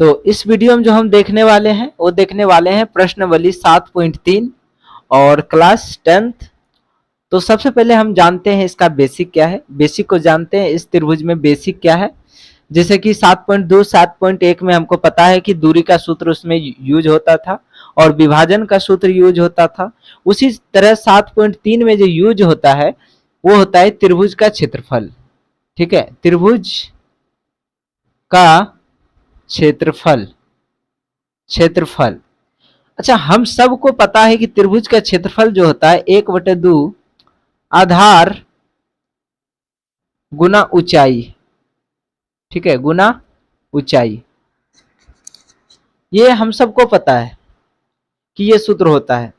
तो इस वीडियो में जो हम देखने वाले हैं वो देखने वाले हैं प्रश्नावली 7.3 और क्लास 10th। तो सबसे पहले हम जानते हैं इसका बेसिक क्या है। बेसिक को जानते हैं, इस त्रिभुज में बेसिक क्या है। जैसे कि 7.2 7.1 में हमको पता है कि दूरी का सूत्र उसमें यूज होता था और विभाजन का सूत्र यूज होता था। उसी तरह 7.3 में जो यूज होता है वो होता है त्रिभुज का क्षेत्रफल। ठीक है, त्रिभुज का क्षेत्रफल। क्षेत्रफल, अच्छा, हम सबको पता है कि त्रिभुज का क्षेत्रफल जो होता है 1/2 आधार गुना ऊंचाई। ठीक है, गुना ऊंचाई, ये हम सबको पता है कि ये सूत्र होता है।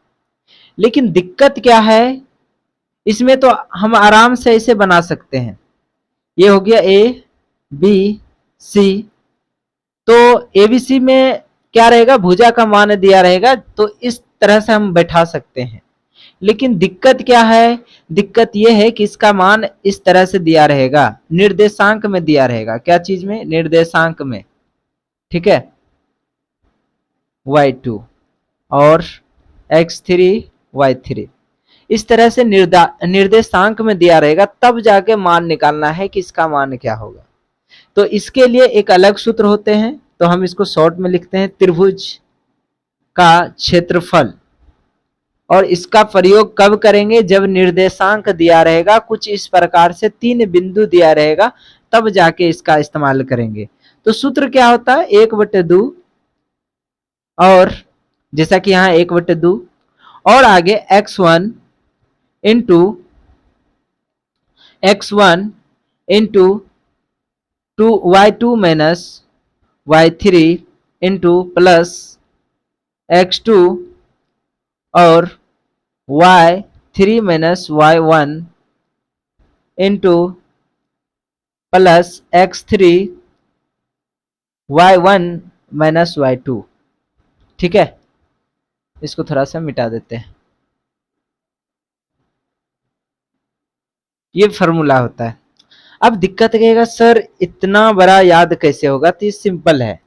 लेकिन दिक्कत क्या है इसमें, तो हम आराम से इसे बना सकते हैं। ये हो गया ए बी सी, तो एबीसी में क्या रहेगा, भुजा का मान दिया रहेगा, तो इस तरह से हम बैठा सकते हैं। लेकिन दिक्कत क्या है, दिक्कत यह है कि इसका मान इस तरह से दिया रहेगा, निर्देशांक में दिया रहेगा। क्या चीज में, निर्देशांक में। ठीक है, y2 और x3 y3 इस तरह से निर्देशांक में दिया रहेगा, तब जाके मान निकालना है कि इसका मान क्या होगा। तो इसके लिए एक अलग सूत्र होते हैं, तो हम इसको शॉर्ट में लिखते हैं त्रिभुज का क्षेत्रफल। और इसका प्रयोग कब करेंगे, जब निर्देशांक दिया रहेगा कुछ इस प्रकार से 3 बिंदु दिया रहेगा, तब जाके इसका इस्तेमाल करेंगे। तो सूत्र क्या होता है, 1/2 और जैसा कि यहाँ 1/2 और आगे x1 into y2 minus y3 into plus x2 और y3 minus y1 into plus x3 y1 minus y2। ठीक है, इसको थोड़ा सा मिटा देते हैं। ये फॉर्मूला होता है। अब दिक्कत कहेगा सर इतना बड़ा याद कैसे होगा, तो ये सिंपल है,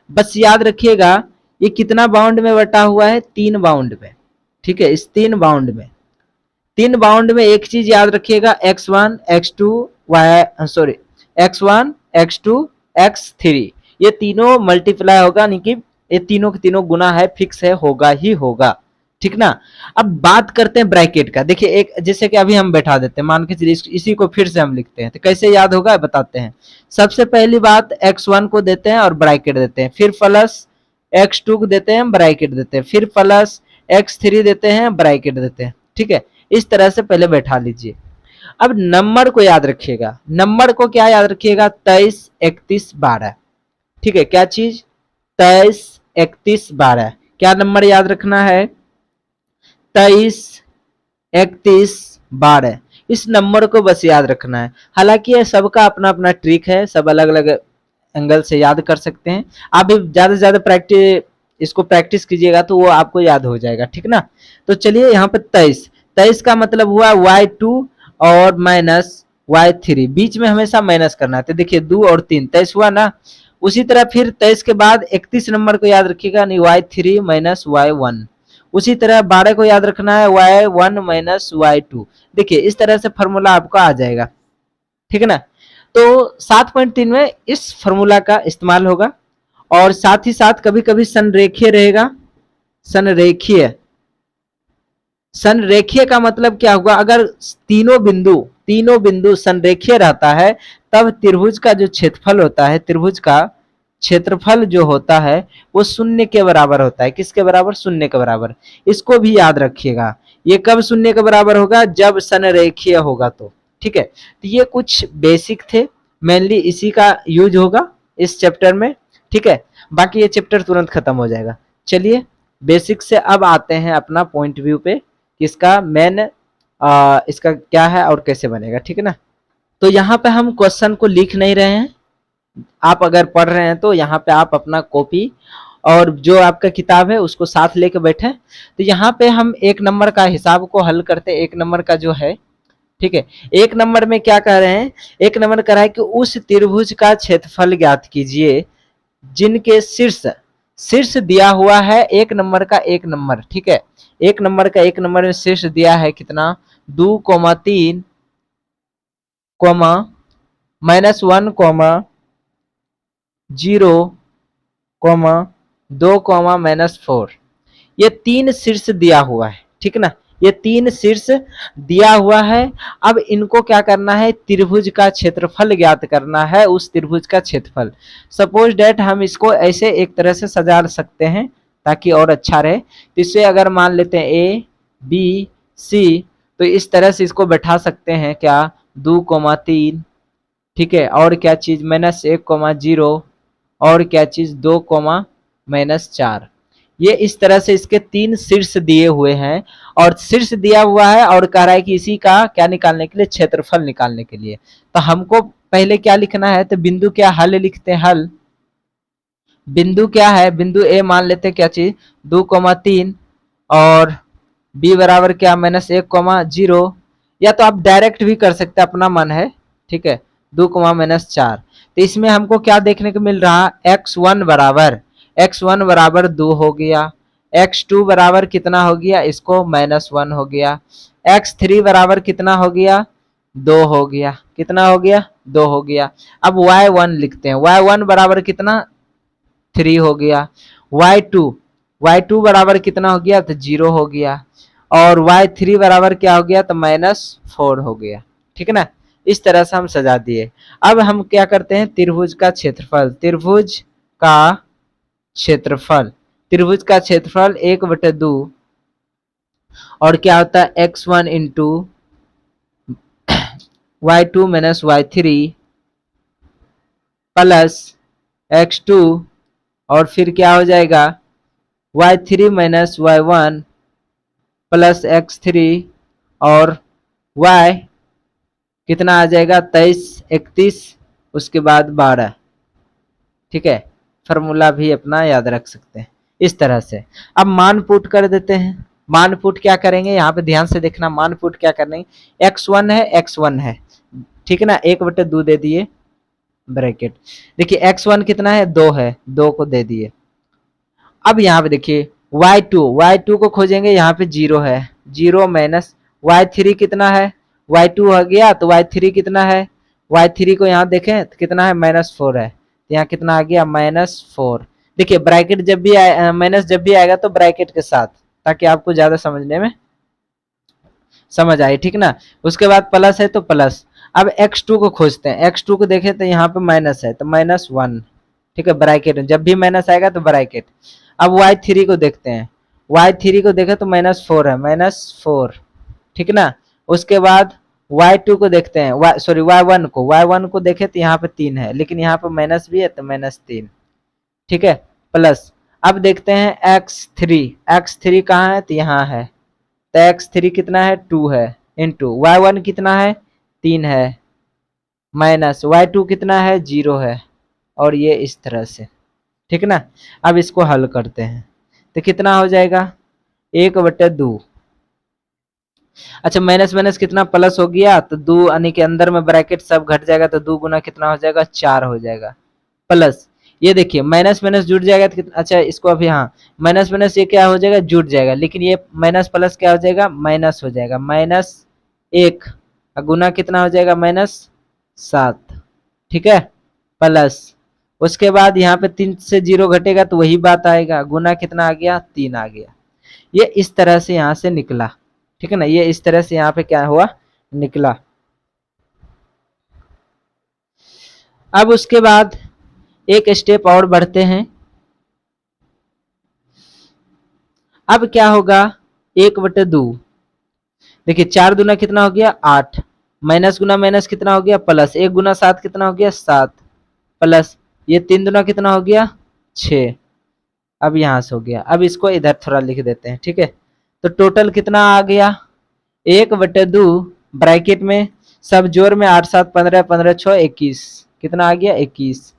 बस याद रखिएगा ये कितना बाउंड में बटा हुआ है, 3 बाउंड में। ठीक है, इस 3 बाउंड में, 3 बाउंड में एक चीज याद रखिएगा, x1 x2 x1 x2 x3 ये तीनों मल्टीप्लाई होगा, यानी कि ये तीनों के तीनों गुना है, फिक्स है, होगा ही होगा। ठीक ना। अब बात करते हैं ब्रैकेट का। देखिए, एक जैसे कि अभी हम बैठा देते हैं, मान के चलिए इसी को फिर से हम लिखते हैं, तो कैसे याद होगा बताते हैं। सबसे पहली बात x1 को देते हैं और ब्रैकेट देते हैं, फिर प्लस x2 को देते हैं, ब्रैकेट देते हैं, फिर प्लस x3 देते हैं, ब्रैकेट देते हैं। ठीक है, इस तरह से पहले बैठा लीजिए। अब नंबर को याद रखिएगा, नंबर को क्या याद रखिएगा, 23 31 12। ठीक है, क्या चीज, 23 31 12। क्या नंबर याद रखना है, 23 31 12। इस नंबर को बस याद रखना है। हालांकि ये सबका अपना अपना ट्रिक है, सब अलग अलग एंगल से याद कर सकते हैं। आप भी ज्यादा से ज्यादा इसको प्रैक्टिस कीजिएगा तो वो आपको याद हो जाएगा। ठीक ना। तो चलिए यहाँ पे 23 का मतलब हुआ y2 और माइनस y3, बीच में हमेशा माइनस करना है। तो देखिए 2 और 3 23 हुआ ना। उसी तरह फिर 23 के बाद 31 नंबर को याद रखिएगा, नहीं y3 माइनस y1। उसी तरह 12 को याद रखना है, y1 माइनस y2। देखिए इस तरह से फॉर्मूला आपको आ जाएगा। ठीक है ना। तो 7.3 में इस फॉर्मूला का इस्तेमाल होगा। और साथ ही साथ कभी कभी संरेखीय रहेगा। संरेखीय, संरेखीय का मतलब क्या हुआ, अगर तीनों बिंदु संरेखीय रहता है तब त्रिभुज का जो क्षेत्रफल होता है, त्रिभुज का क्षेत्रफल जो होता है वो 0 के बराबर होता है। किसके बराबर, 0 के बराबर। इसको भी याद रखिएगा। ये कब 0 के बराबर होगा, जब संरेखीय होगा तो। ठीक है, तो ये कुछ बेसिक थे, मेनली इसी का यूज होगा इस चैप्टर में। ठीक है, बाकी ये चैप्टर तुरंत खत्म हो जाएगा। चलिए बेसिक से अब आते हैं अपना पॉइंट व्यू पे, इसका मेन इसका क्या है और कैसे बनेगा। ठीक है ना। तो यहाँ पे हम क्वेश्चन को लिख नहीं रहे हैं, आप अगर पढ़ रहे हैं तो यहाँ पे आप अपना कॉपी और जो आपका किताब है उसको साथ लेके बैठे। तो यहाँ पे हम 1 नंबर का हिसाब को हल करते हैं। 1 नंबर का जो है, ठीक है, 1 नंबर में क्या कह रहे हैं, 1 नंबर कह रहा है कि उस त्रिभुज का क्षेत्रफल ज्ञात कीजिए जिनके शीर्ष शीर्ष दिया हुआ है एक नंबर का एक नंबर, ठीक है, एक नंबर का एक नंबर में शीर्ष दिया है कितना 2,3, -1, 0, 2, -4, ये तीन शीर्ष दिया हुआ है, ठीक ना, ये तीन शीर्ष दिया हुआ है। अब इनको क्या करना है, त्रिभुज का क्षेत्रफल ज्ञात करना है, उस त्रिभुज का क्षेत्रफल। सपोज डेट हम इसको ऐसे एक तरह से सजा सकते हैं ताकि और अच्छा रहे। तो इससे अगर मान लेते हैं ए बी सी, तो इस तरह से इसको बैठा सकते हैं क्या 2,3, ठीक है, और क्या चीज -1, 0, और क्या चीज 2, -4। ये इस तरह से इसके तीन शीर्ष दिए हुए हैं और शीर्ष दिया हुआ है और कह रहा है कि इसी का क्या निकालने के लिए, क्षेत्रफल निकालने के लिए। तो हमको पहले क्या लिखना है, तो बिंदु क्या हल लिखते हैं, हल। बिंदु क्या है, बिंदु ए मान लेते हैं क्या चीज 2,3 और बी बराबर क्या -1, 0, या तो आप डायरेक्ट भी कर सकते हैं, अपना मन है, ठीक है, 2, -4। तो इसमें हमको क्या देखने को मिल रहा, x1 बराबर 2 हो गया, x2 बराबर कितना हो गया, इसको -1 हो गया, x3 बराबर कितना हो गया 2 हो गया, कितना हो गया 2 हो गया। अब y1 लिखते हैं, y1 बराबर कितना 3 हो गया, y2 बराबर कितना हो गया, तो 0 हो गया, और y3 बराबर क्या हो गया, तो -4 हो गया, ठीक है ना। इस तरह से हम सजा दिए। अब हम क्या करते हैं, त्रिभुज का क्षेत्रफल, त्रिभुज का क्षेत्रफल, त्रिभुज का क्षेत्रफल 1/2 और क्या होता है x1 into y2 - y3 plus x2 और फिर क्या हो जाएगा y3 - y1 प्लस x3 और y कितना आ जाएगा 23, 31, उसके बाद 12, ठीक है। फॉर्मूला भी अपना याद रख सकते हैं इस तरह से। अब मान पुट कर देते हैं, मान पुट क्या करेंगे, यहाँ पे ध्यान से देखना, मान पुट क्या करेंगे, x1 है, ठीक है ना, 1/2 दे दिए ब्रैकेट। देखिए x1 कितना है 2 है, 2 को दे दिए। अब यहाँ पे देखिए y2 को खोजेंगे, यहाँ पे 0 है, 0 माइनस y3 कितना है, y2 हो गया तो y3 कितना है, y3 को यहाँ देखें तो कितना है -4 है, तो यहाँ कितना आ गया -4। देखिए ब्रैकेट जब भी माइनस जब भी आएगा तो ब्रैकेट के साथ, ताकि आपको ज्यादा समझने में समझ आए, ठीक ना। उसके बाद प्लस है तो प्लस। अब x2 को खोजते हैं, x2 को देखें तो यहाँ पे माइनस है तो -1, ठीक है, ब्रैकेट में जब भी माइनस आएगा तो ब्रैकेट। अब y3 को देखते हैं, y3 को देखें तो -4 है, -4, ठीक ना। उसके बाद y2 को देखते हैं, y1 को देखें तो यहाँ पे 3 है, लेकिन यहाँ पे माइनस भी है तो -3, ठीक है, प्लस। अब देखते हैं x3 कहाँ है, तो यहाँ है, तो x3 कितना है 2 है, इंटू y1 कितना है 3 है, माइनस y2 कितना है 0 है, और ये इस तरह से, ठीक ना। अब इसको हल करते हैं तो कितना हो जाएगा 1/2। अच्छा माइनस माइनस कितना प्लस हो गया, तो 2 यानी के अंदर में ब्रैकेट सब घट जाएगा, तो 2 गुना कितना हो जाएगा 4 हो जाएगा, प्लस। ये देखिए माइनस माइनस जुड़ जाएगा तो कितना, अच्छा इसको अभी, हाँ माइनस माइनस ये क्या हो जाएगा जुड़ जाएगा, लेकिन ये माइनस प्लस क्या हो जाएगा माइनस हो जाएगा, -1 गुना कितना हो जाएगा -7, ठीक है, प्लस। उसके बाद यहाँ पे 3 से 0 घटेगा तो वही बात आएगा, गुना कितना आ गया 3 आ गया। ये इस तरह से यहाँ से निकला, ठीक है ना, ये इस तरह से यहाँ पे क्या हुआ निकला। अब उसके बाद एक स्टेप और बढ़ते हैं। अब क्या होगा 1/2, देखिए 4 गुना कितना हो गया 8, माइनस गुना माइनस कितना हो गया प्लस, 1 गुना 7 कितना हो गया 7, प्लस ये 3 गुना कितना हो गया 6। अब यहाँ से हो गया, अब इसको इधर थोड़ा लिख देते हैं, ठीक है। तो टोटल कितना आ गया 1/2 ब्रैकेट में सब जोर में 8 7 15 15 6 21, कितना आ गया 21।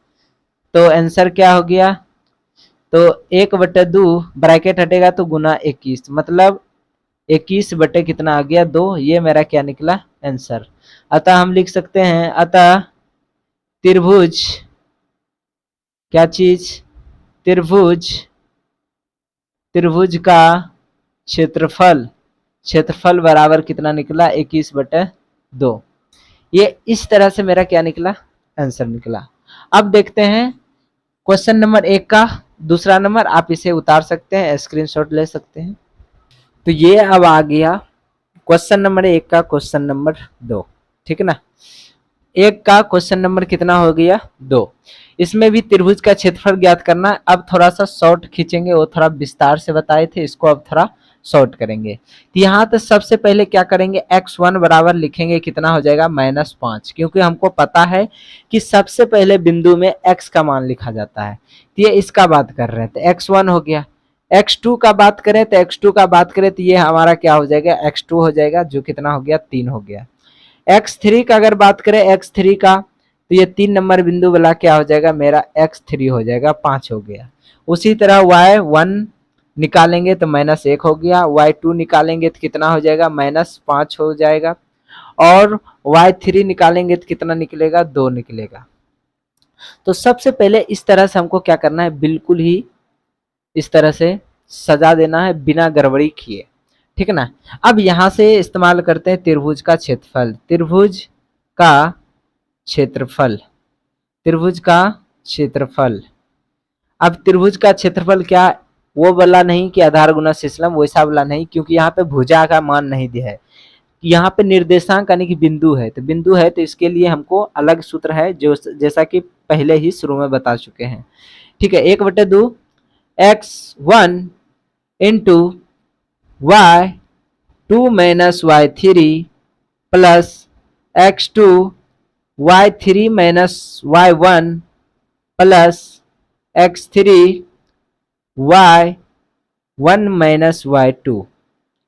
तो आंसर क्या हो गया, तो 1/2 ब्रैकेट हटेगा तो गुना 21, मतलब 21 बटे कितना आ गया 2, ये मेरा क्या निकला आंसर। अतः हम लिख सकते हैं, अतः त्रिभुज क्या चीज, त्रिभुज, त्रिभुज का क्षेत्रफल, क्षेत्रफल बराबर कितना निकला, 21/2। ये इस तरह से मेरा क्या निकला, आंसर निकला। अब देखते हैं क्वेश्चन नंबर 1 का दूसरा नंबर, आप इसे उतार सकते हैं, स्क्रीनशॉट ले सकते हैं। तो ये अब आ गया क्वेश्चन नंबर 1 का क्वेश्चन नंबर 2, ठीक है ना। 1 का क्वेश्चन नंबर कितना हो गया, 2। इसमें भी त्रिभुज का क्षेत्रफल ज्ञात करना। अब थोड़ा सा शॉर्ट खींचेंगे, वो थोड़ा विस्तार से बताए थे, इसको अब थोड़ा शॉर्ट करेंगे। तो यहाँ तो सबसे पहले क्या करेंगे, x1 बराबर लिखेंगे, कितना हो जाएगा, -5, क्योंकि हमको पता है कि सबसे पहले बिंदु में x का मान लिखा जाता है। तो ये इसका बात कर रहे थे, x1 हो गया। x2 का बात करें तो x2 का बात करें तो ये हमारा क्या हो जाएगा, x2 हो जाएगा, जो कितना हो गया, 3 हो गया। x3 का अगर बात करें, x3 का, तो ये 3 नंबर बिंदु वाला क्या हो जाएगा, मेरा x3 हो जाएगा, 5 हो गया। उसी तरह y1 निकालेंगे तो -1 हो गया, y2 निकालेंगे तो कितना हो जाएगा, -5 हो जाएगा, और y3 निकालेंगे तो कितना निकलेगा, 2 निकलेगा। तो सबसे पहले इस तरह से हमको क्या करना है, बिल्कुल ही इस तरह से सजा देना है बिना गड़बड़ी किए, ठीक है ना। अब यहां से इस्तेमाल करते हैं त्रिभुज का क्षेत्रफल, त्रिभुज का क्षेत्रफल, त्रिभुज का क्षेत्रफल। अब त्रिभुज का क्षेत्रफल क्या, वो वाला नहीं कि आधार गुना शीर्षलंब, वैसा वाला नहीं, क्योंकि यहाँ पे भुजा का मान नहीं दिया है, यहाँ पे निर्देशांक यानी कि बिंदु है, तो बिंदु है तो इसके लिए हमको अलग सूत्र है, जो जैसा कि पहले ही शुरू में बता चुके हैं, ठीक है। 1/2 x1 into y2 minus y3 plus x2 y3 minus y1 plus x3 y1 minus y2,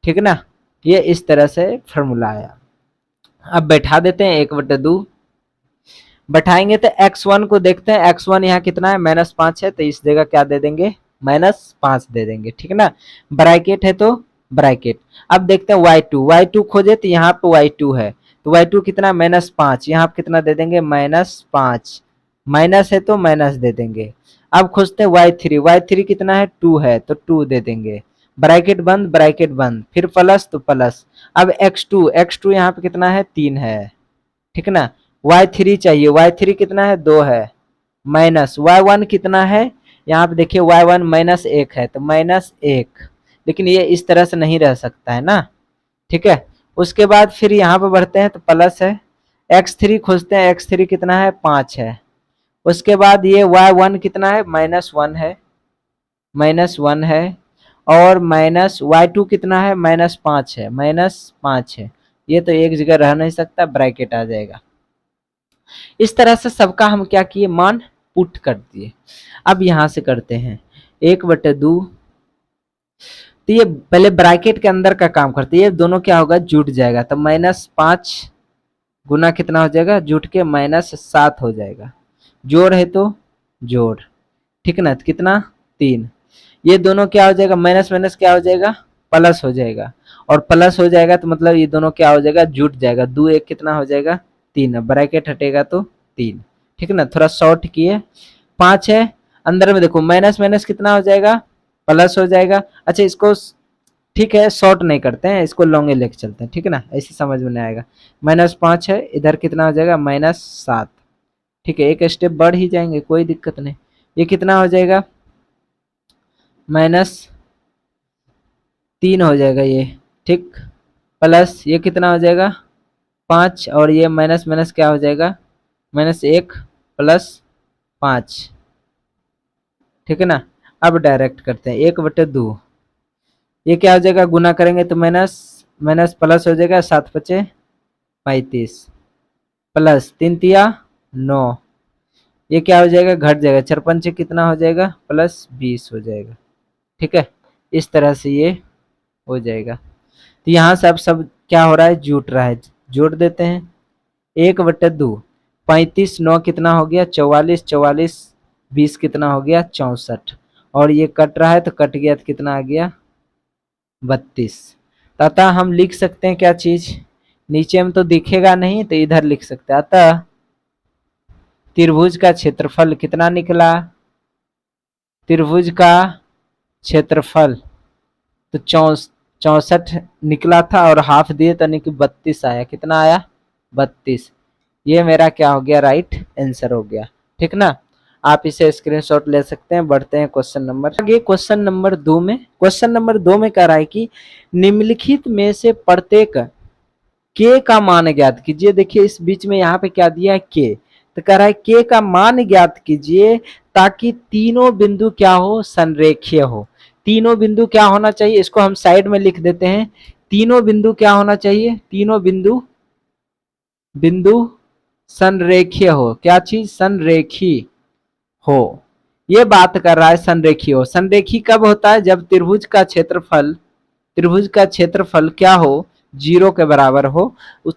ठीक है ना। ये इस तरह से फॉर्मूला आया। अब बैठा देते हैं, 1/2 बैठाएंगे तो x1 को देखते हैं, x1 यहाँ कितना है, -5 है, तो इस जगह क्या दे देंगे, -5 दे देंगे, ठीक है ना। ब्रैकेट है तो ब्रैकेट। अब देखते हैं y2, y2 खोजे तो यहाँ पे y2 है, तो y2 कितना, -5, यहाँ पे कितना दे देंगे, -5, माइनस है तो माइनस दे देंगे। अब खोजते हैं y3, y3 कितना है, 2 है, तो 2 दे देंगे, ब्रैकेट बंद, फिर प्लस तो प्लस। अब x2, x2 यहाँ पे कितना है, 3 है, ठीक है ना। y3 चाहिए, y3 कितना है, 2 है, माइनस y1 कितना है, यहाँ पे देखिए y1 -1 है, तो -1, लेकिन ये इस तरह से नहीं रह सकता है ना, ठीक है। उसके बाद फिर यहाँ पे बढ़ते हैं तो प्लस है, x3 खोजते हैं, x3 कितना है, 5 है। उसके बाद ये y1 कितना है, -1 है, -1 है, और माइनस y2 कितना है, -5 है, -5 है। ये तो एक जगह रह नहीं सकता, ब्रैकेट आ जाएगा। इस तरह से सबका हम क्या किए, मान पुट कर दिए। अब यहां से करते हैं 1/2, तो ये पहले ब्रैकेट के अंदर का काम करते हैं, ये दोनों क्या होगा, जुट जाएगा, तो -5 गुना कितना हो जाएगा, जुट के -7 हो जाएगा, जोड़ है तो जोड़, ठीक है ना, तो कितना, 3। ये दोनों क्या हो जाएगा, माइनस माइनस क्या हो जाएगा, प्लस हो जाएगा, और प्लस हो जाएगा तो मतलब ये दोनों क्या हो जाएगा, जुट जाएगा, 2 1 कितना हो जाएगा, 3, ब्रैकेट हटेगा तो 3, ठीक है ना। थोड़ा शॉर्ट किए, 5 है, अंदर में देखो माइनस माइनस कितना हो जाएगा, प्लस हो जाएगा। अच्छा इसको ठीक है, शॉर्ट नहीं करते हैं, इसको लॉन्गे लेके चलते हैं, ठीक है ना, ऐसे समझ में नहीं आएगा। -5 है, इधर कितना हो जाएगा, -7, ठीक है, एक स्टेप बढ़ ही जाएंगे, कोई दिक्कत नहीं। ये कितना हो जाएगा, -3 हो जाएगा ये, ठीक, प्लस ये कितना हो जाएगा, 5, और ये माइनस माइनस क्या हो जाएगा, -1 प्लस 5, ठीक है ना। अब डायरेक्ट करते हैं, 1/2, ये क्या हो जाएगा, गुना करेंगे तो माइनस माइनस प्लस हो जाएगा, 7 5 35 प्लस 3 तिया 9, ये क्या हो जाएगा, घट जाएगा, 4 5 कितना हो जाएगा, +20 हो जाएगा, ठीक है। इस तरह से ये हो जाएगा। तो यहाँ से अब सब क्या हो रहा है, जुट रहा है, जोड़ देते हैं, 1/2, 35 9 कितना हो गया, 44, 44 20 कितना हो गया, 64, और ये कट रहा है तो कट गया तो कितना आ गया, 32। अतः हम लिख सकते हैं क्या चीज, नीचे में तो दिखेगा नहीं तो इधर लिख सकते हैं, अतः त्रिभुज का क्षेत्रफल कितना निकला, त्रिभुज का क्षेत्रफल तो 64 निकला था और हाफ दिए तो यानी कि 32 आया। कितना आया? 32। ये मेरा क्या हो गया? राइट आंसर हो गया। ठीक ना, आप इसे स्क्रीनशॉट ले सकते हैं। बढ़ते हैं क्वेश्चन नंबर आगे। क्वेश्चन नंबर 2 में, क्वेश्चन नंबर 2 में कह रहा है कि निम्नलिखित में से प्रत्येक के का मान ज्ञात कीजिए। देखिए इस बीच में यहाँ पे क्या दिया है? के। तो कह रहा है के का मान ज्ञात कीजिए ताकि तीनों बिंदु क्या हो? संरेखीय हो। तीनों बिंदु क्या होना चाहिए? इसको हम साइड में लिख देते हैं। तीनों बिंदु क्या होना चाहिए? तीनों बिंदु संरेखीय हो। क्या चीज? संरेखी हो। ये बात कर रहा है संरेखी हो। संरेखी कब होता है? जब त्रिभुज का क्षेत्रफल क्या हो? 0 के बराबर हो,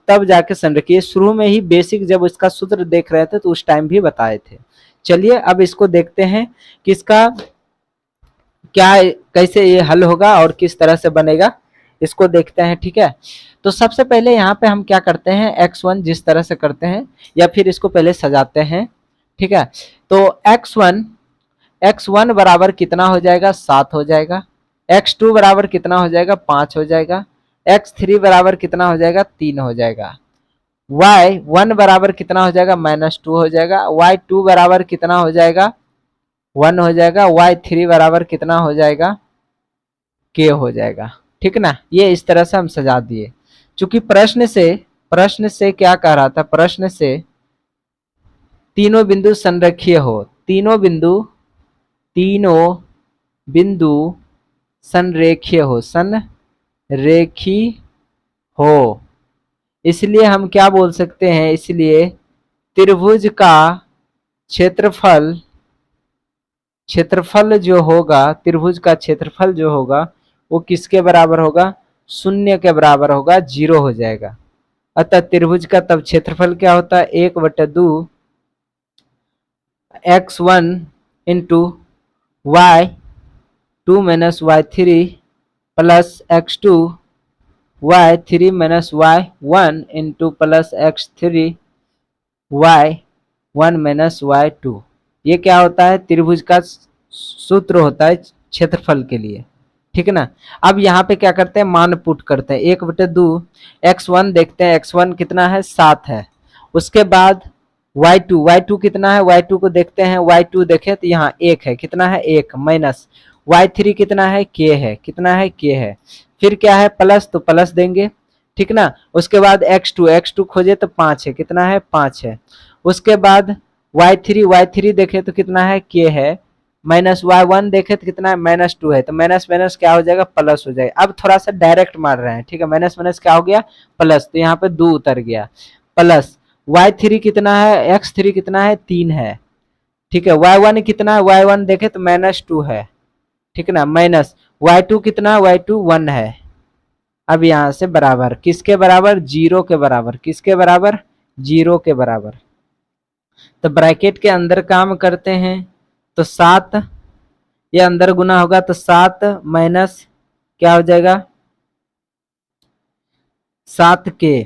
तब जाके संरेखी। शुरू में ही बेसिक जब इसका सूत्र देख रहे थे तो उस टाइम भी बताए थे। चलिए अब इसको देखते हैं कि इसका क्या, कैसे ये हल होगा और किस तरह से बनेगा, इसको देखते हैं। ठीक है, तो सबसे पहले यहाँ पे हम क्या करते हैं? x1 जिस तरह से करते हैं, या फिर इसको पहले सजाते हैं। ठीक है, तो x1 बराबर कितना हो जाएगा? 7 हो जाएगा। x2 बराबर कितना हो जाएगा? 5 हो जाएगा। x3 बराबर कितना हो जाएगा? 3 हो जाएगा। y1 बराबर कितना हो जाएगा? -2 हो जाएगा। y2 बराबर कितना हो जाएगा? 1 हो जाएगा। y3 बराबर कितना हो जाएगा? k हो जाएगा। ठीक ना, ये इस तरह से हम सजा दिए। चूंकि प्रश्न से क्या कह रहा था? प्रश्न से तीनों बिंदु संरेखीय हो। तीनों बिंदु संरेखीय हो, संरेखी हो। इसलिए हम क्या बोल सकते हैं? इसलिए त्रिभुज का क्षेत्रफल जो होगा, त्रिभुज का क्षेत्रफल जो होगा वो किसके बराबर होगा? 0 के बराबर होगा, 0 हो जाएगा। अतः त्रिभुज का तब क्षेत्रफल क्या होता है? 1/2 x1 into y2 minus y3 plus x2 y3 minus y1 into plus x3 y1 minus y2। ये क्या होता है? त्रिभुज का सूत्र होता है क्षेत्रफल के लिए। ठीक है ना, अब यहाँ पे क्या करते हैं? मान पुट करते हैं। 1/2 x1 देखते हैं, x1 कितना है? 7 है। उसके बाद y2 कितना है? y2 को देखते हैं। y2 देखें तो यहाँ 1 है। कितना है? 1 माइनस y3 कितना है? k है। कितना है? k है। फिर क्या है? प्लस, तो प्लस देंगे। ठीक ना, उसके बाद x2 खोजे तो 5 है। कितना है? 5 है। उसके बाद y3 देखे तो कितना है? k है। माइनस y1 देखे तो कितना है? -2 है। तो माइनस माइनस क्या हो जाएगा? प्लस हो जाएगा। अब थोड़ा सा डायरेक्ट मार रहे हैं। ठीक है, माइनस माइनस क्या हो गया? प्लस। तो यहाँ पे 2 उतर गया। प्लस y3 कितना है? x3 कितना है? 3 है। ठीक है, y1 कितना है? y1 देखे तो -2 है। ठीक है ना, माइनस y2 कितना है? y2 1 है। अब यहाँ से बराबर, किसके बराबर? 0 के बराबर। किसके बराबर? 0 के बराबर। तो ब्रैकेट के अंदर काम करते हैं तो 7, ये अंदर गुना होगा तो 7 माइनस क्या हो जाएगा? 7k।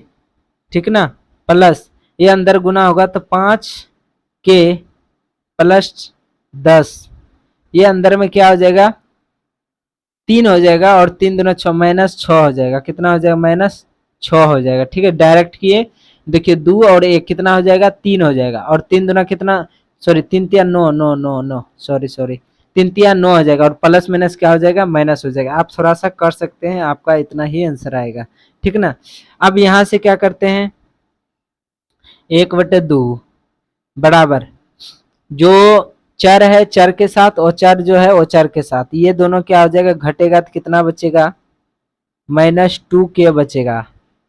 ठीक ना, प्लस ये अंदर गुना होगा तो 5k प्लस 10। ये अंदर में क्या हो जाएगा? 3 हो जाएगा और 3 दूना 6, -6 हो जाएगा। कितना हो जाएगा? -6 हो जाएगा। ठीक है, डायरेक्ट किए। देखिए 2 और 1 कितना हो जाएगा? 3 हो जाएगा। और 3 दूना कितना? सॉरी 3 तिया 9, 9 9 9, सॉरी 3 तिया 9 हो जाएगा। और प्लस माइनस क्या हो जाएगा? माइनस हो जाएगा। आप थोड़ा सा कर सकते हैं, आपका इतना ही आंसर आएगा। ठीक ना, अब यहाँ से क्या करते हैं? 1/2 बराबर जो चर है चर के साथ और चर जो है वो चर के साथ, ये दोनों क्या हो जाएगा? घटेगा तो कितना बचेगा? -2k बचेगा।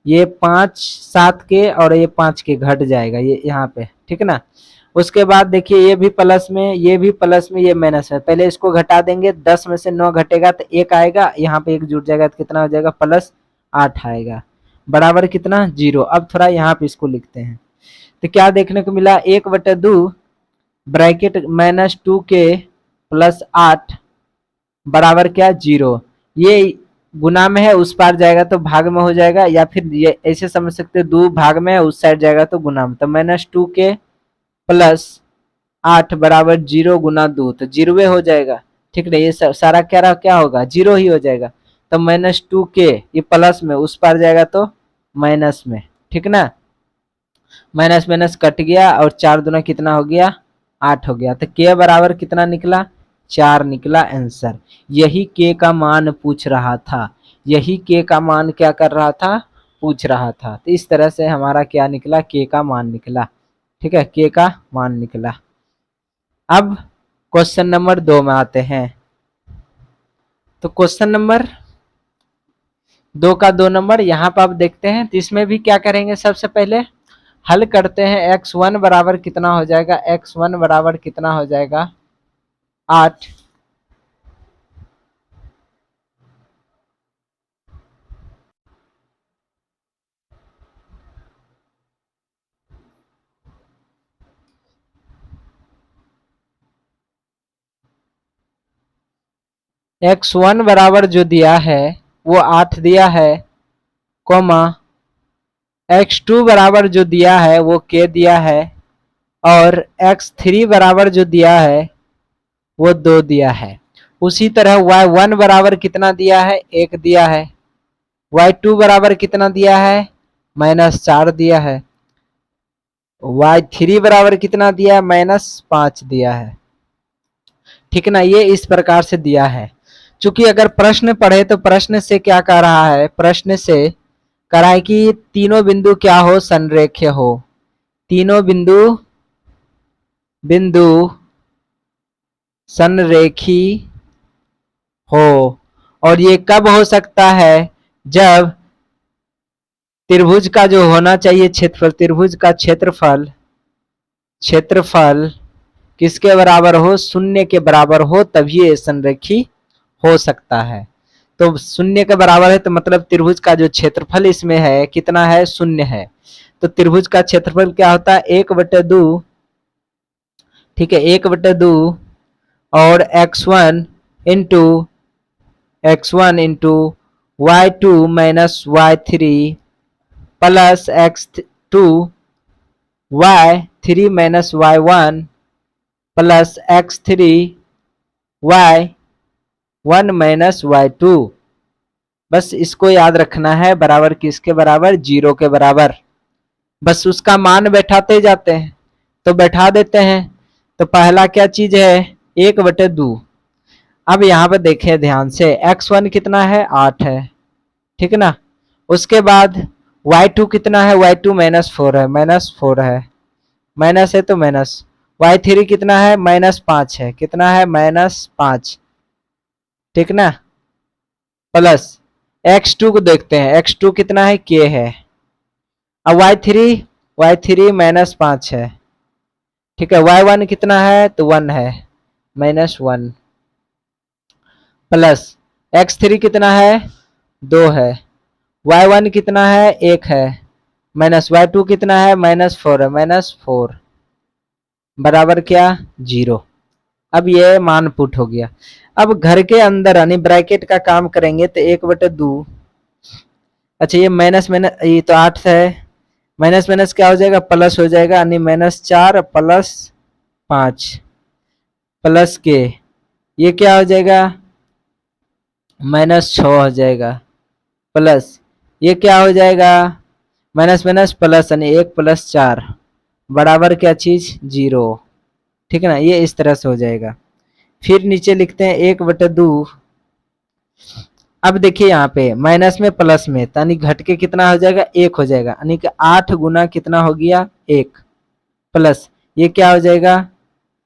ये 5 7k और ये 5k घट जाएगा ये यहाँ पे। ठीक है ना, उसके बाद देखिए ये भी प्लस में, ये भी प्लस में, ये माइनस में। पहले इसको घटा देंगे। 10 में से 9 घटेगा तो 1 आएगा। यहाँ पे 1 जुड़ जाएगा तो कितना हो जाएगा? +8 आएगा। बराबर कितना? 0। अब थोड़ा यहाँ पे इसको लिखते हैं तो क्या देखने को मिला? 1/2 ब्रैकेट -2k प्लस 8 बराबर क्या? 0। ये गुना में है, उस पार जाएगा तो भाग में हो जाएगा, या फिर ये ऐसे समझ सकते हैं 2 भाग में है, उस साइड जाएगा तो गुना में। तो -2k प्लस 8 बराबर 0 गुना 2, तो 0 हो जाएगा। ठीक है, ये सारा क्या होगा, 0 ही हो जाएगा। तो -2k, ये प्लस में, उस पार जाएगा तो माइनस में। ठीक ना, माइनस माइनस कट गया और 4 दूना कितना हो गया, 8 हो गया। तो k बराबर कितना निकला, 4 निकला आंसर। यही k का मान पूछ रहा था, यही k का मान क्या कर रहा था, पूछ रहा था। तो इस तरह से हमारा क्या निकला, k का मान निकला। ठीक है, k का मान निकला। अब क्वेश्चन नंबर 2 में आते हैं। तो क्वेश्चन नंबर 2 का 2 नंबर यहाँ पर आप देखते हैं। तो इसमें भी क्या करेंगे, सबसे पहले हल करते हैं। x1 बराबर कितना हो जाएगा, x1 बराबर कितना हो जाएगा, 8। x1 बराबर जो दिया है वो 8 दिया है, कोमा x2 बराबर जो दिया है वो k दिया है, और x3 बराबर जो दिया है वो 2 दिया है। उसी तरह y1 बराबर कितना दिया है, 1 दिया है। y2 बराबर कितना दिया है, -4 दिया है। y3 बराबर कितना दिया है, -5 दिया है। ठीक ना, ये इस प्रकार से दिया है। चूंकि अगर प्रश्न पढ़े तो प्रश्न से क्या कह रहा है, प्रश्न से कह रहा है कि तीनों बिंदु क्या हो, संरेख्य हो। तीनों बिंदु बिंदु संरेखी हो। और ये कब हो सकता है, जब त्रिभुज का जो होना चाहिए क्षेत्रफल, त्रिभुज का क्षेत्रफल, क्षेत्रफल किसके बराबर हो, 0 के बराबर हो, तभी ये संरेखी हो सकता है। तो 0 के बराबर है तो मतलब त्रिभुज का जो क्षेत्रफल इसमें है कितना है, 0 है। तो त्रिभुज का क्षेत्रफल क्या होता है, 1/2। ठीक है, 1/2 और x1 into y2 minus y3 plus x2 y3 minus y1 plus x3 y1 minus y2। बस इसको याद रखना है, बराबर किसके बराबर, 0 के बराबर। बस उसका मान बैठाते जाते हैं, तो बैठा देते हैं। तो पहला क्या चीज है, 1/2। अब यहाँ पे देखें ध्यान से, x1 कितना है, 8 है। ठीक ना, उसके बाद y2 कितना है, y2 -4 है, -4 है, माइनस है तो माइनस। y3 कितना है, -5 है, कितना है, -5। ठीक ना, प्लस x2 को देखते हैं, x2 कितना है, k है। अब y3 -5 है। ठीक है, y1 कितना है, तो 1 है, -1 प्लस x3 कितना है, 2 है। y1 कितना है, 1 है, माइनस y2 कितना है, -4 है, -4 बराबर क्या, 0। अब ये मान पुट हो गया। अब घर के अंदर यानी ब्रैकेट का काम करेंगे तो 1/2। अच्छा, ये माइनस माइनस, ये तो 8 है, माइनस माइनस क्या हो जाएगा, प्लस हो जाएगा, यानी -4 प्लस 5 प्लस के, ये क्या हो जाएगा, -6 हो जाएगा, प्लस ये क्या हो जाएगा, माइनस माइनस प्लस, यानी 1 + 4 बराबर क्या चीज, 0। ठीक है ना, ये इस तरह से हो जाएगा। फिर नीचे लिखते हैं 1/2। अब देखिए यहाँ पे माइनस में प्लस में, यानी घट के कितना हो जाएगा, 1 हो जाएगा, यानी कि 8 गुना कितना हो गया, 1 प्लस ये क्या हो जाएगा,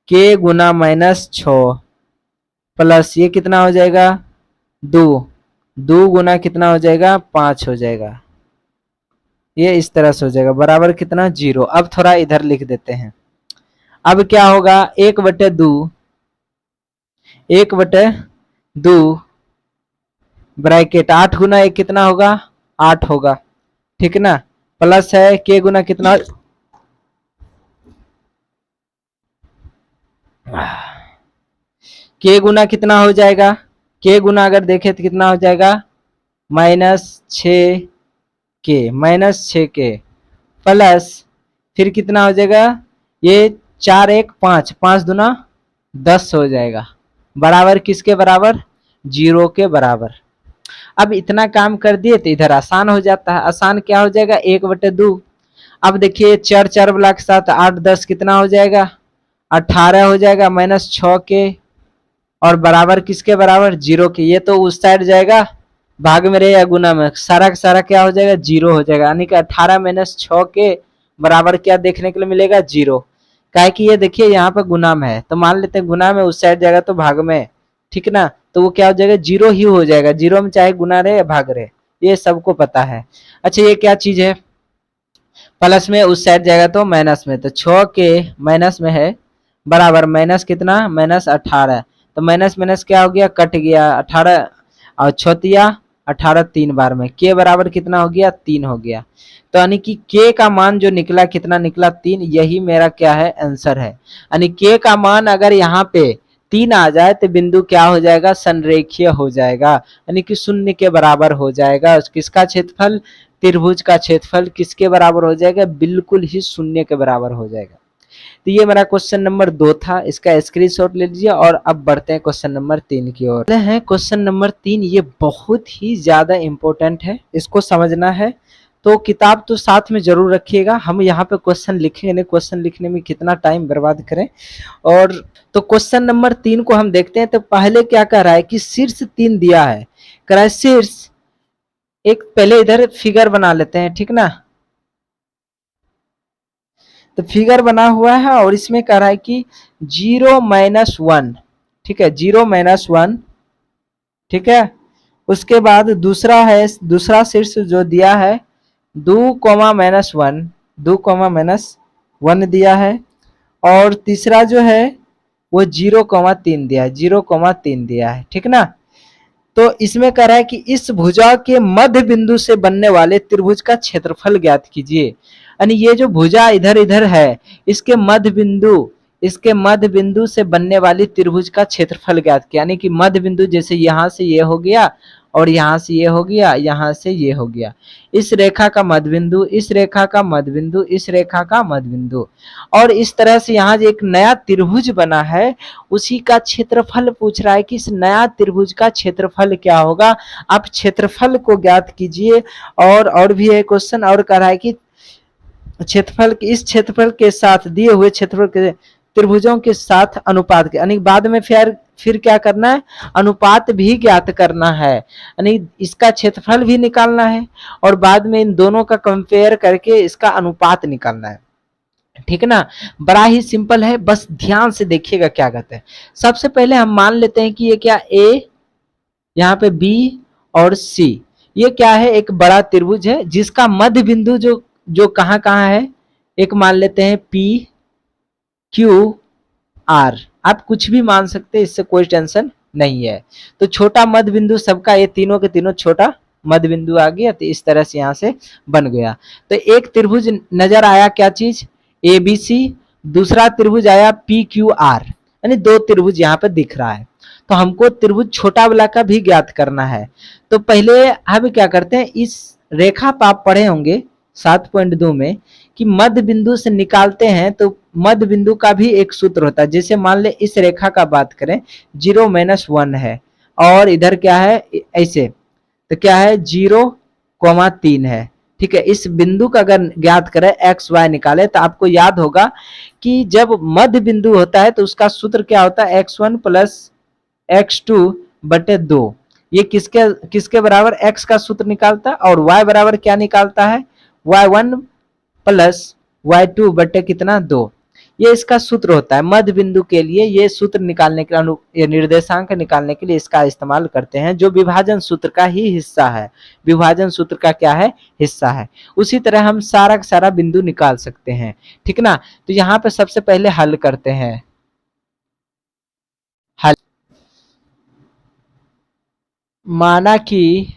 k गुना -6 प्लस ये कितना हो जाएगा, 2 गुना कितना हो जाएगा, 5 हो जाएगा। ये इस तरह से हो जाएगा, बराबर कितना, 0। अब थोड़ा इधर लिख देते हैं। अब क्या होगा, 1/2 ब्रैकेट 8 गुना 1 कितना होगा, 8 होगा। ठीक ना, प्लस है k गुना कितना, k गुना कितना हो जाएगा, k गुना अगर देखे तो कितना हो जाएगा, -6k प्लस फिर कितना हो जाएगा, ये 4 1 5, 5 दूना 10 हो जाएगा, बराबर किसके बराबर, 0 के बराबर। अब इतना काम कर दिए तो इधर आसान हो जाता है, आसान क्या हो जाएगा, 1/2। अब देखिए चार चार वाला के साथ 8 10 कितना हो जाएगा, 18 हो जाएगा, -6 के, और बराबर किसके बराबर, 0 के। ये तो उस साइड जाएगा भाग में रहे या गुना में, सारा का सारा क्या हो जाएगा, 0 हो जाएगा, यानी कि 18 - 6 के बराबर क्या देखने के लिए मिलेगा, 0। काहे कि ये देखिए यहाँ पर गुना में है, तो मान लेते हैं गुना में उस साइड जाएगा तो भाग में, ठीक ना, तो वो क्या हो जाएगा, 0 ही हो जाएगा। 0 में चाहे गुना रहे या भाग रहे, ये सबको पता है। अच्छा ये क्या चीज है, प्लस में उस साइड जाएगा तो माइनस में, तो 6 के माइनस में है बराबर माइनस कितना, -18, तो माइनस माइनस क्या हो गया, कट गया, 18 और 6 18, 3 बार में के बराबर कितना हो गया, 3 हो गया। तो यानी कि के का मान जो निकला कितना निकला, 3। यही मेरा क्या है, आंसर है। यानी के का मान अगर यहाँ पे 3 आ जाए तो बिंदु क्या हो जाएगा, संरेखीय हो जाएगा, यानी कि 0 के बराबर हो जाएगा। किसका क्षेत्रफल, त्रिभुज का क्षेत्रफल किसके बराबर हो जाएगा, बिल्कुल ही 0 के बराबर हो जाएगा। तो ये मेरा क्वेश्चन नंबर 2 था, इसका स्क्रीनशॉट ले लीजिए। और अब बढ़ते हैं क्वेश्चन नंबर 3 की ओर। है क्वेश्चन नंबर 3, ये बहुत ही ज्यादा इंपॉर्टेंट है, इसको समझना है तो किताब तो साथ में जरूर रखिएगा। हम यहाँ पे क्वेश्चन लिखेंगे नहीं, क्वेश्चन लिखने में कितना टाइम बर्बाद करें। और तो क्वेश्चन नंबर 3 को हम देखते हैं। तो पहले क्या कह रहा है कि शीर्ष 3 दिया है, कह रहा है शीर्ष एक, पहले इधर फिगर बना लेते हैं, ठीक ना। तो फिगर बना हुआ है और इसमें कह रहा है कि 0 - 1, ठीक है, 0 - 1, ठीक है। उसके बाद दूसरा है, दूसरा शीर्ष जो दिया है 2, -1, 2, -1 दिया है। और तीसरा जो है वो 0, 3 दिया है, 0, 3 दिया है, ठीक ना। तो इसमें कह रहा है कि इस भुजा के मध्य बिंदु से बनने वाले त्रिभुज का क्षेत्रफल ज्ञात कीजिए। यानी ये जो भुजा इधर इधर है, इसके मध्य बिंदु से बनने वाली त्रिभुज का क्षेत्रफल ज्ञात किया। यानी कि मध्य बिंदु जैसे यहाँ से ये हो गया और यहाँ से ये हो गया, यहाँ से ये हो गया, इस रेखा का मध्य बिंदु, इस रेखा का मध्य बिंदु, इस रेखा का मध्य बिंदु, और इस तरह से यहाँ जो एक नया त्रिभुज बना है उसी का क्षेत्रफल पूछ रहा है कि इस नया त्रिभुज का क्षेत्रफल क्या होगा। आप क्षेत्रफल को ज्ञात कीजिए। और भी है क्वेश्चन, और कह रहा है कि क्षेत्रफल, इस क्षेत्रफल के साथ दिए हुए क्षेत्रफल के त्रिभुजों के साथ अनुपात के, यानी बाद में फिर क्या करना है, अनुपात भी ज्ञात करना है, यानी इसका क्षेत्रफल भी निकालना है और बाद में इन दोनों का कंपेयर करके इसका अनुपात निकालना है, ठीक ना। बड़ा ही सिंपल है, बस ध्यान से देखिएगा क्या कहते हैं। सबसे पहले हम मान लेते हैं कि ये क्या, ए, यहाँ पे बी और सी, ये क्या है, एक बड़ा त्रिभुज है जिसका मध्य बिंदु जो जो कहाँ कहाँ है, एक मान लेते हैं पी क्यू आर, आप कुछ भी मान सकते हैं, इससे कोई टेंशन नहीं है। तो छोटा मध्य बिंदु सबका, ये तीनों के तीनों छोटा मध्य बिंदु आ गया, तो इस तरह से यहाँ से बन गया। तो एक त्रिभुज नजर आया, क्या चीज, ए बी सी। दूसरा त्रिभुज आया पी क्यू आर, यानी 2 त्रिभुज यहाँ पे दिख रहा है। तो हमको त्रिभुज छोटा वाला का भी ज्ञात करना है। तो पहले हम क्या करते हैं, इस रेखा पर आप पढ़े होंगे 7.2 में कि मध्य बिंदु से निकालते हैं तो मध्य बिंदु का भी एक सूत्र होता है। जैसे मान ले इस रेखा का बात करें, 0 - 1 है और इधर क्या है ऐसे, तो क्या है 0, 3 है, ठीक है। इस बिंदु का अगर ज्ञात करें एक्स वाई निकाले तो आपको याद होगा कि जब मध्य बिंदु होता है तो उसका सूत्र क्या होता है, x1 + x2/2। ये किसके किसके बराबर, x का सूत्र निकालता है और y बराबर क्या निकालता है, y1 + y2 बटे कितना, 2। ये इसका सूत्र होता है मध्य बिंदु के लिए। ये सूत्र निकालने के लिए, निर्देशांक निकालने के लिए इसका इस्तेमाल करते हैं, जो विभाजन सूत्र का ही हिस्सा है, विभाजन सूत्र का क्या है, हिस्सा है। उसी तरह हम सारा का सारा बिंदु निकाल सकते हैं, ठीक ना। तो यहाँ पे सबसे पहले हल करते हैं, हल। माना कि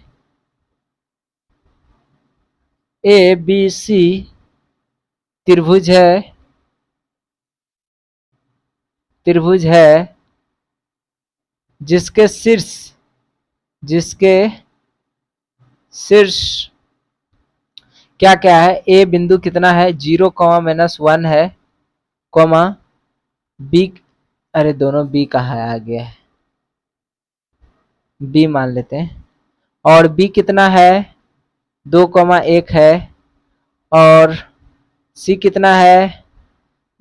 ए बी सी त्रिभुज है, त्रिभुज है जिसके शीर्ष क्या क्या है, ए बिंदु कितना है, 0, -1 है, कॉमा बी, अरे दोनों बी कहाँ है, आ गया है, बी मान लेते हैं। और बी कितना है, 2,1 है। और सी कितना है,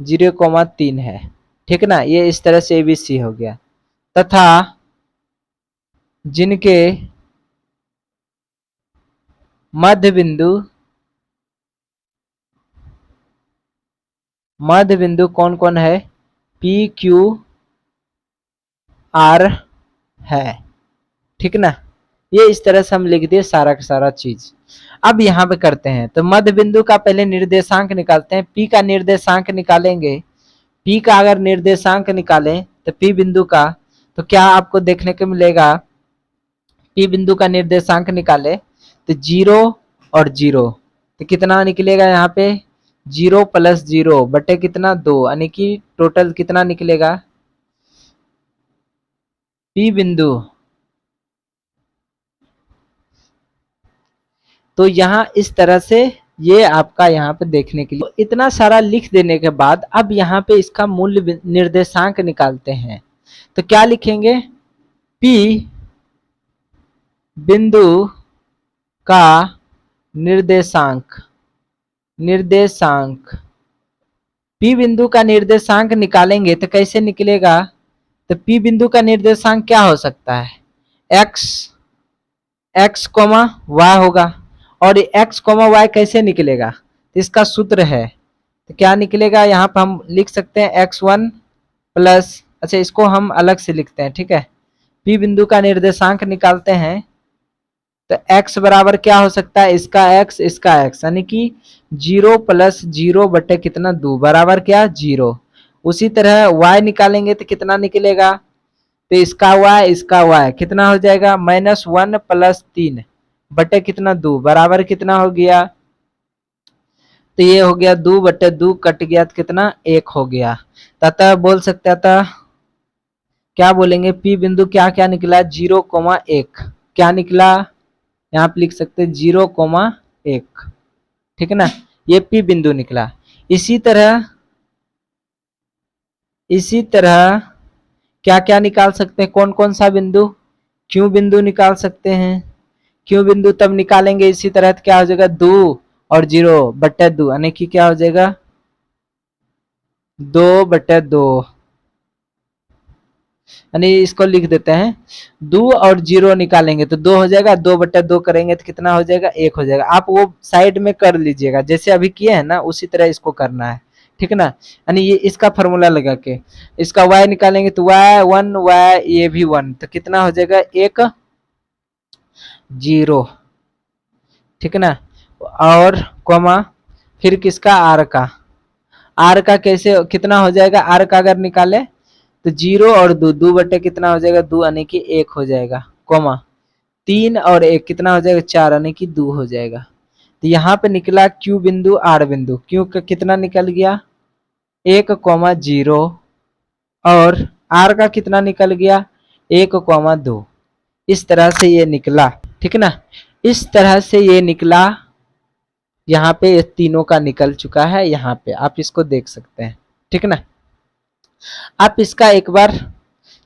0,3 है। ठीक ना, ये इस तरह से ABC हो गया। तथा जिनके मध्य बिंदु कौन कौन है, PQR है। ठीक ना, ये इस तरह से हम लिख दिए सारा का सारा चीज। अब यहाँ पे करते हैं, तो मध्य बिंदु का पहले निर्देशांक निकालते हैं। P का निर्देशांक निकालेंगे, P का अगर निर्देशांक निकालें तो P बिंदु का, तो क्या आपको देखने को मिलेगा, P बिंदु का निर्देशांक निकाले तो 0 और 0, तो कितना निकलेगा यहाँ पे, 0 + 0 बटे कितना 2, यानी कि टोटल कितना निकलेगा। P बिंदु, तो यहाँ इस तरह से ये आपका यहाँ पे देखने के लिए, तो इतना सारा लिख देने के बाद अब यहाँ पे इसका मूल्य निर्देशांक निकालते हैं। तो क्या लिखेंगे, P बिंदु का निर्देशांक P बिंदु का निर्देशांक निकालेंगे तो कैसे निकलेगा, तो P बिंदु का निर्देशांक क्या हो सकता है, x, y होगा। और x, y कैसे निकलेगा, तो इसका सूत्र है, तो क्या निकलेगा, यहाँ पर हम लिख सकते हैं x1 प्लस, अच्छा इसको हम अलग से लिखते हैं, ठीक है। P बिंदु का निर्देशांक निकालते हैं तो x बराबर क्या हो सकता है, इसका x, यानी कि 0 + 0 बटे कितना 2 बराबर क्या 0। उसी तरह y निकालेंगे तो कितना निकलेगा, तो इसका y कितना हो जाएगा, -1 + 3 बटे कितना 2 बराबर कितना हो गया, तो ये हो गया 2 बटे 2 कट गया तो कितना 1 हो गया। तथा बोल सकते था, क्या बोलेंगे, P बिंदु क्या क्या निकला, 0,1 क्या निकला, यहाँ पे लिख सकते 0,1, ठीक है ना, ये P बिंदु निकला। इसी तरह क्या क्या निकाल सकते हैं, कौन कौन सा बिंदु, Q बिंदु निकाल सकते हैं। Q बिंदु तब निकालेंगे इसी तरह, तो क्या हो जाएगा 2 और 0 बटे 2, यानी कि क्या हो जाएगा 2 बटे 2, यानी इसको लिख देते हैं 2 और 0 निकालेंगे तो 2 हो जाएगा, 2 बटे 2 करेंगे तो कितना हो जाएगा 1 हो जाएगा। आप वो साइड में कर लीजिएगा, जैसे अभी किए हैं ना उसी तरह इसको करना है, ठीक है ना। यानी ये इसका फॉर्मूला लगा के इसका y निकालेंगे तो y1 y ये भी 1, तो कितना हो जाएगा 1 0, ठीक है ना। और कॉमा फिर किसका r का कैसे कितना हो जाएगा, r का अगर निकाले तो 0 और 2 2 बटे कितना हो जाएगा 2, यानी कि 1 हो जाएगा, कॉमा 3 और 1 कितना हो जाएगा 4, यानी कि 2 हो जाएगा। तो यहाँ पे निकला Q बिंदु R बिंदु, Q का कितना निकल गया 1,0 और R का कितना निकल गया 1,2। इस तरह से ये निकला, ठीक है ना, इस तरह से ये निकला। यहाँ पे ये तीनों का निकल चुका है, यहाँ पे आप इसको देख सकते हैं, ठीक है ना। आप इसका एक बार,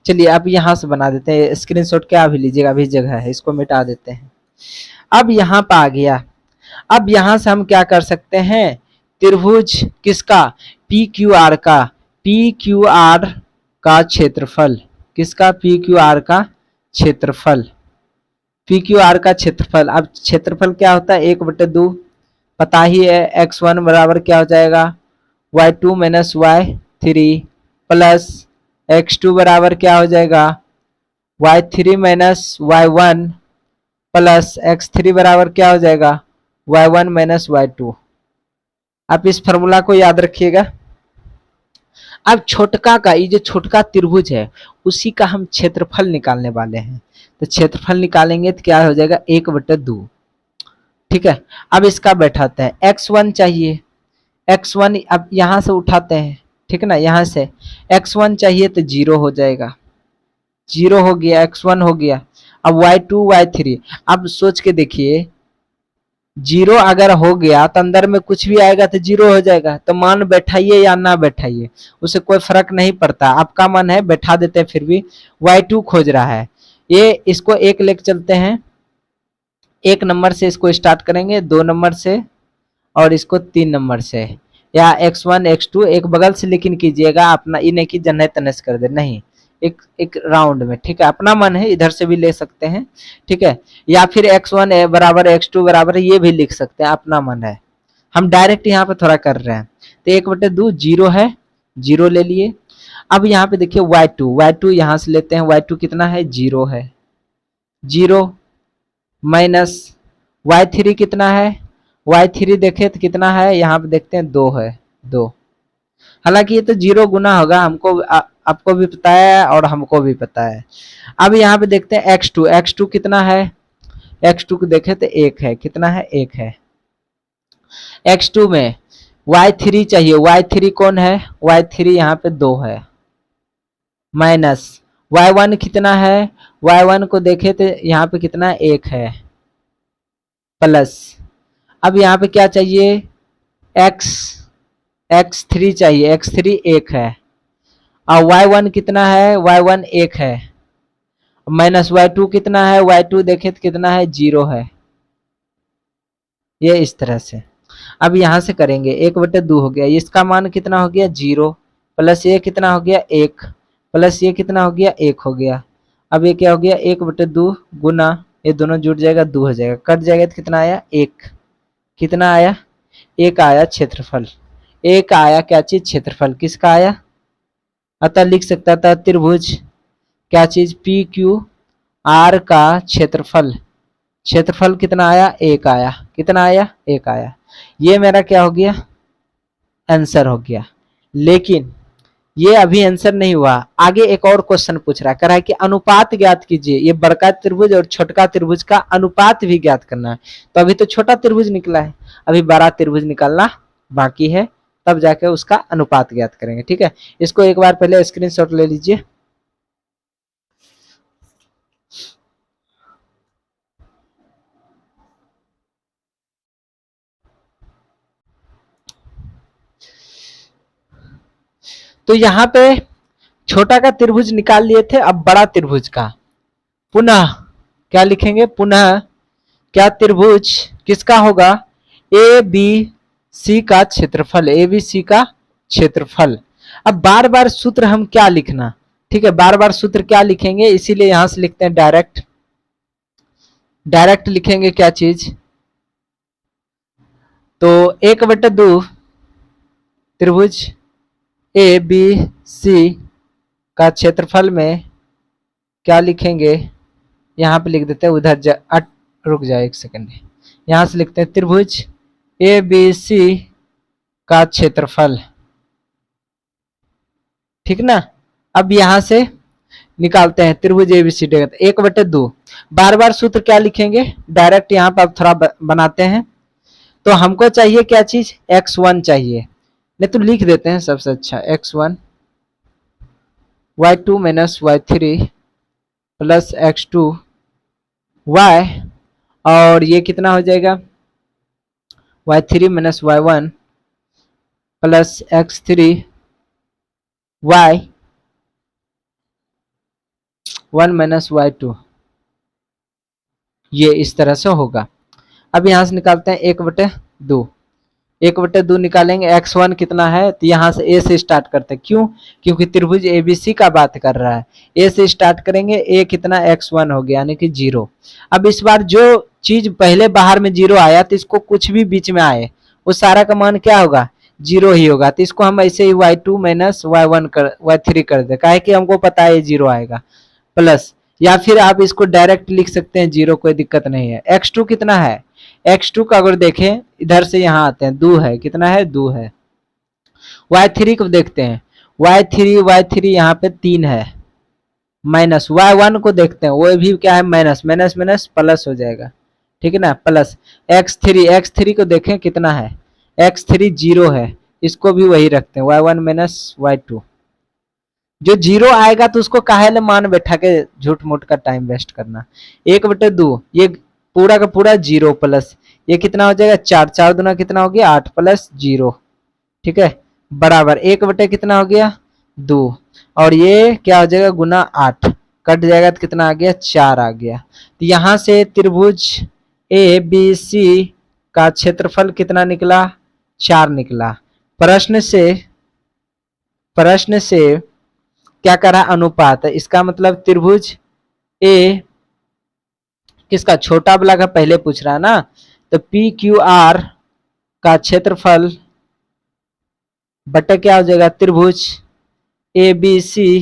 चलिए आप यहाँ से बना देते हैं, स्क्रीनशॉट क्या भी लीजिएगा, अभी जगह है, इसको मिटा देते हैं। अब यहाँ पे आ गया, अब यहाँ से हम क्या कर सकते हैं, त्रिभुज किसका PQR का, PQR का क्षेत्रफल, किसका PQR का क्षेत्रफल, PQR का क्षेत्रफल। अब क्षेत्रफल क्या होता है 1/2, पता ही है x1 बराबर क्या हो जाएगा y2 - y3 प्लस x2 बराबर क्या हो जाएगा y3 - y1 प्लस x3 बराबर क्या हो जाएगा y1 - y2। आप इस फॉर्मूला को याद रखिएगा। अब छोटका का, ये जो छोटका त्रिभुज है उसी का हम क्षेत्रफल निकालने वाले हैं, तो क्षेत्रफल निकालेंगे तो क्या हो जाएगा 1/2, ठीक है। अब इसका बैठाते हैं, x1 चाहिए, x1 अब यहाँ से उठाते हैं, ठीक है ना, यहाँ से x1 चाहिए तो 0 हो जाएगा, 0 हो गया, x1 हो गया। अब y2 y3, अब सोच के देखिए जीरो अगर हो गया तो अंदर में कुछ भी आएगा तो जीरो हो जाएगा, तो मान बैठाइए या ना बैठाइए उससे कोई फर्क नहीं पड़ता। आपका मन है बैठा देते हैं, फिर भी y2 खोज रहा है। ये इसको एक लेके चलते हैं, एक नंबर से इसको स्टार्ट करेंगे, 2 नंबर से और इसको 3 नंबर से, या x1 x2 एक बगल से लेकिन कीजिएगा, अपना ये नहीं कि जन्नत तनस कर दे, नहीं, एक एक राउंड में, ठीक है। अपना मन है इधर से भी ले सकते हैं, ठीक है, या फिर x1 बराबर x2 बराबर ये भी लिख सकते हैं, अपना मन है। हम डायरेक्ट यहाँ पे थोड़ा कर रहे हैं, तो 1/2 जीरो है, जीरो ले लिए। अब यहाँ पे देखिए y2 यहाँ से लेते हैं, y2 कितना है, जीरो है, जीरो माइनस y3 कितना है, y3 देखे तो कितना है, यहाँ पे देखते हैं 2 है, 2। हालांकि ये तो जीरो गुना होगा, हमको आपको भी पता है और हमको भी पता है। अब यहाँ पे देखते हैं x2 कितना है, x2 को देखे तो 1 है, कितना है, 1 है। x2 में y3 चाहिए, y3 कौन है, y3 यहाँ पे 2 है, माइनस y1 कितना है, y1 को देखे तो यहाँ पे कितना 1 है, प्लस अब यहाँ पे क्या चाहिए, x3 चाहिए, x3 1 है, और y1 कितना है, y1 1 है, माइनस y2 कितना है, y2 देखे तो कितना है, 0 है। ये इस तरह से अब यहाँ से करेंगे, 1/2 हो गया, इसका मान कितना हो गया, 0, प्लस ये कितना हो गया, 1, प्लस ये कितना हो गया, 1 हो गया। अब ये क्या हो गया, 1/2 गुना, ये दोनों जुड़ जाएगा, 2 हो जाएगा, कट जाएगा तो कितना आया, 1, कितना आया, 1 आया क्षेत्रफल, 1 आया क्या चीज, क्षेत्रफल किसका आया। अतः लिख सकता था त्रिभुज क्या चीज, पी क्यू आर का क्षेत्रफल, क्षेत्रफल कितना आया, 1 आया, कितना आया, 1 आया। ये मेरा क्या हो गया, आंसर हो गया। लेकिन ये अभी आंसर नहीं हुआ, आगे एक और क्वेश्चन पूछ रहा है, कह रहा है कि अनुपात ज्ञात कीजिए, ये बड़का त्रिभुज और छोटका त्रिभुज का अनुपात भी ज्ञात करना है। तो अभी तो छोटा त्रिभुज निकला है, अभी बड़ा त्रिभुज निकालना बाकी है, तब जाके उसका अनुपात ज्ञात करेंगे, ठीक है। इसको एक बार पहले स्क्रीनशॉट ले लीजिए। तो यहाँ पे छोटा का त्रिभुज निकाल लिए थे, अब बड़ा त्रिभुज का पुनः क्या लिखेंगे, पुनः क्या त्रिभुज किसका होगा, ए बी सी का क्षेत्रफल, ए बी सी का क्षेत्रफल। अब बार बार सूत्र हम क्या लिखना, ठीक है, बार बार सूत्र क्या लिखेंगे, इसीलिए यहां से लिखते हैं डायरेक्ट, डायरेक्ट लिखेंगे क्या चीज, तो 1/2 त्रिभुज ए बी सी का क्षेत्रफल में क्या लिखेंगे, यहाँ पे लिख देते हैं, उधर रुक जाए एक सेकंड, यहां से लिखते हैं त्रिभुज ए बी सी का क्षेत्रफल, ठीक ना। अब यहां से निकालते हैं त्रिभुज एबीसीडी, 1/2, बार बार सूत्र क्या लिखेंगे, डायरेक्ट यहाँ पर अब थोड़ा बनाते हैं। तो हमको चाहिए क्या चीज, x1 चाहिए, नहीं तो लिख देते हैं सबसे अच्छा, x1 y2 minus y3 plus x2 y, और ये कितना हो जाएगा, y3 minus y1 plus x3 y 1 minus y2, ये इस तरह से होगा। अब यहां से निकालते हैं 1/2, 1/2 निकालेंगे, x1 कितना है, तो यहाँ से a से स्टार्ट करते हैं, क्यों, क्योंकि त्रिभुज एबीसी का बात कर रहा है, a से स्टार्ट करेंगे, a कितना, x1 हो गया, यानी कि 0। अब इस बार जो चीज पहले बाहर में 0 आया, तो इसको कुछ भी बीच में आए वो सारा का मान क्या होगा, 0 ही होगा। तो इसको हम ऐसे ही y2 माइनस y3 कर दे, काहे कि हमको पता है 0 आएगा, प्लस, या फिर आप इसको डायरेक्ट लिख सकते हैं 0, कोई दिक्कत नहीं है। x2 कितना है, x2 का अगर देखें इधर से यहाँ आते हैं, 2 है, कितना है, 2 है। y3 को देखते हैं, y3 यहाँ पे 3 है, माइनस y1 को देखते हैं, वो भी क्या है, माइनस माइनस माइनस प्लस हो जाएगा, ठीक है ना, प्लस x3 को देखें कितना है, x3 0 है, इसको भी वही रखते हैं, y1 माइनस y2। जो 0 आएगा तो उसको काहे ले मान बैठा के झूठ मूठ का टाइम वेस्ट करना। 1/2 ये पूरा का पूरा 0 प्लस ये कितना हो जाएगा 4, 4 दूना कितना हो गया 8 प्लस 0, ठीक है, बराबर 1 बटे कितना हो गया 2, और ये क्या हो जाएगा गुना 8, कट जाएगा तो कितना आ गया 4 आ गया। तो यहाँ से त्रिभुज ए बी सी का क्षेत्रफल कितना निकला 4 निकला। प्रश्न से क्या करा अनुपात है, इसका मतलब त्रिभुज ए किसका छोटा वाला का पहले पूछ रहा है ना, तो पी क्यू आर का क्षेत्रफल बटे क्या हो जाएगा त्रिभुज ए बी सी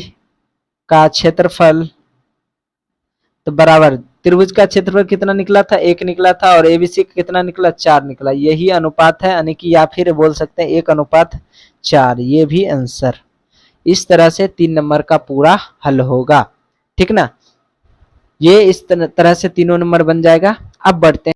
का क्षेत्रफल, तो बराबर त्रिभुज का क्षेत्रफल कितना निकला था 1 निकला था और एबीसी का कितना निकला 4 निकला, यही अनुपात है, यानी कि या फिर बोल सकते हैं 1:4, ये भी आंसर। इस तरह से 3 नंबर का पूरा हल होगा, ठीक ना, ये इस तरह से तीनों नंबर बन जाएगा। अब बढ़ते हैं